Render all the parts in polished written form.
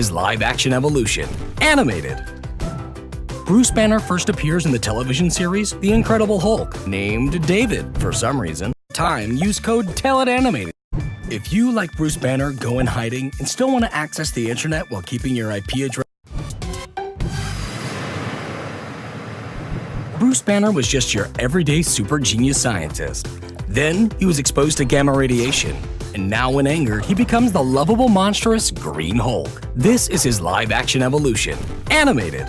is live-action evolution, animated. Bruce Banner first appears in the television series The Incredible Hulk, named David for some reason. Time, use code TELLITANIMATED. If you, like Bruce Banner, go in hiding and still want to access the internet while keeping your IP address, Bruce Banner was just your everyday super genius scientist. Then, he was exposed to gamma radiation, and now in anger, he becomes the lovable, monstrous Green Hulk. This is his live-action evolution, animated.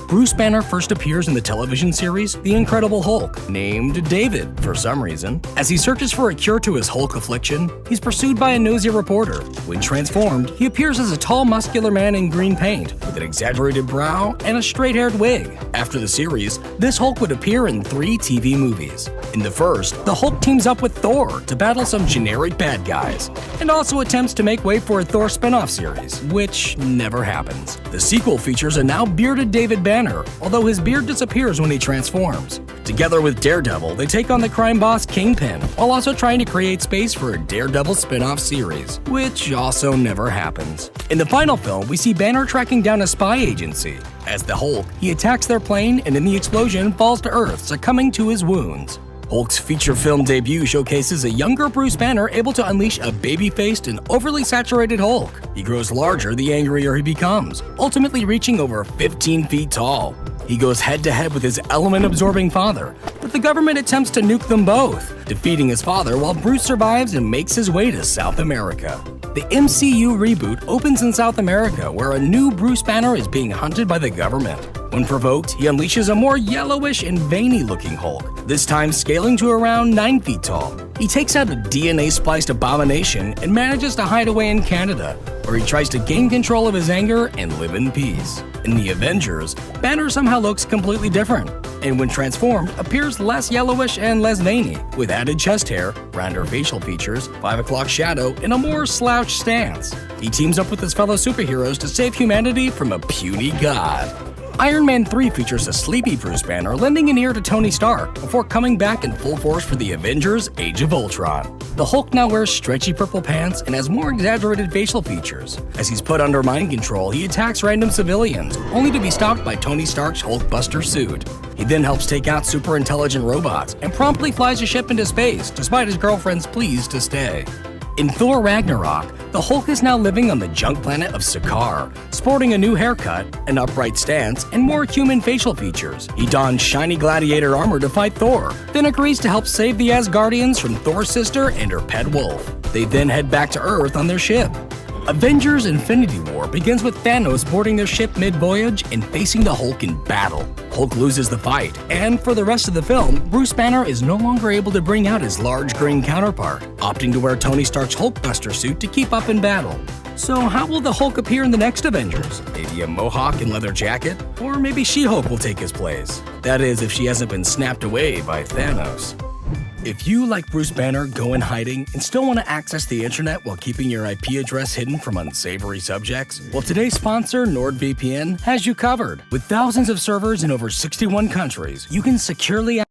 Bruce Banner first appears in the television series The Incredible Hulk, named David for some reason. As he searches for a cure to his Hulk affliction, he's pursued by a nosy reporter. When transformed, he appears as a tall, muscular man in green paint, with an exaggerated brow and a straight-haired wig. After the series, this Hulk would appear in 3 TV movies. In the first, the Hulk teams up with Thor to battle some generic bad guys, and also attempts to make way for a Thor spin-off series, which never happens. The sequel features a now bearded David Banner, although his beard disappears when he transforms. Together with Daredevil, they take on the crime boss Kingpin, while also trying to create space for a Daredevil spin-off series, which also never happens. In the final film, we see Banner tracking down a spy agency. As the Hulk, he attacks their plane and in the explosion falls to Earth, succumbing to his wounds. Hulk's feature film debut showcases a younger Bruce Banner able to unleash a baby-faced and overly saturated Hulk. He grows larger the angrier he becomes, ultimately reaching over 15 feet tall. He goes head-to-head with his element-absorbing father, but the government attempts to nuke them both, defeating his father while Bruce survives and makes his way to South America. The MCU reboot opens in South America, where a new Bruce Banner is being hunted by the government. When provoked, he unleashes a more yellowish and veiny-looking Hulk, this time scaling to around 9 feet tall. He takes out a DNA-spliced abomination and manages to hide away in Canada, where he tries to gain control of his anger and live in peace. In the Avengers, Banner somehow looks completely different, and when transformed, appears less yellowish and less veiny, with added chest hair, rounder facial features, 5 o'clock shadow, and a more slouched stance. He teams up with his fellow superheroes to save humanity from a puny god. Iron Man 3 features a sleepy Bruce Banner lending an ear to Tony Stark before coming back in full force for the Avengers Age of Ultron. The Hulk now wears stretchy purple pants and has more exaggerated facial features. As he's put under mind control, he attacks random civilians, only to be stopped by Tony Stark's Hulkbuster suit. He then helps take out super intelligent robots and promptly flies a ship into space, despite his girlfriend's pleas to stay. In Thor Ragnarok, the Hulk is now living on the junk planet of Sakaar, sporting a new haircut, an upright stance, and more human facial features. He dons shiny gladiator armor to fight Thor, then agrees to help save the Asgardians from Thor's sister and her pet wolf. They then head back to Earth on their ship. Avengers Infinity War begins with Thanos boarding their ship mid-voyage and facing the Hulk in battle. Hulk loses the fight, and for the rest of the film, Bruce Banner is no longer able to bring out his large green counterpart, opting to wear Tony Stark's Hulkbuster suit to keep up in battle. So how will the Hulk appear in the next Avengers? Maybe a mohawk and leather jacket? Or maybe She-Hulk will take his place. That is, if she hasn't been snapped away by Thanos. If you, like Bruce Banner, go in hiding and still want to access the internet while keeping your IP address hidden from unsavory subjects, well, today's sponsor, NordVPN, has you covered. With thousands of servers in over 61 countries, you can securely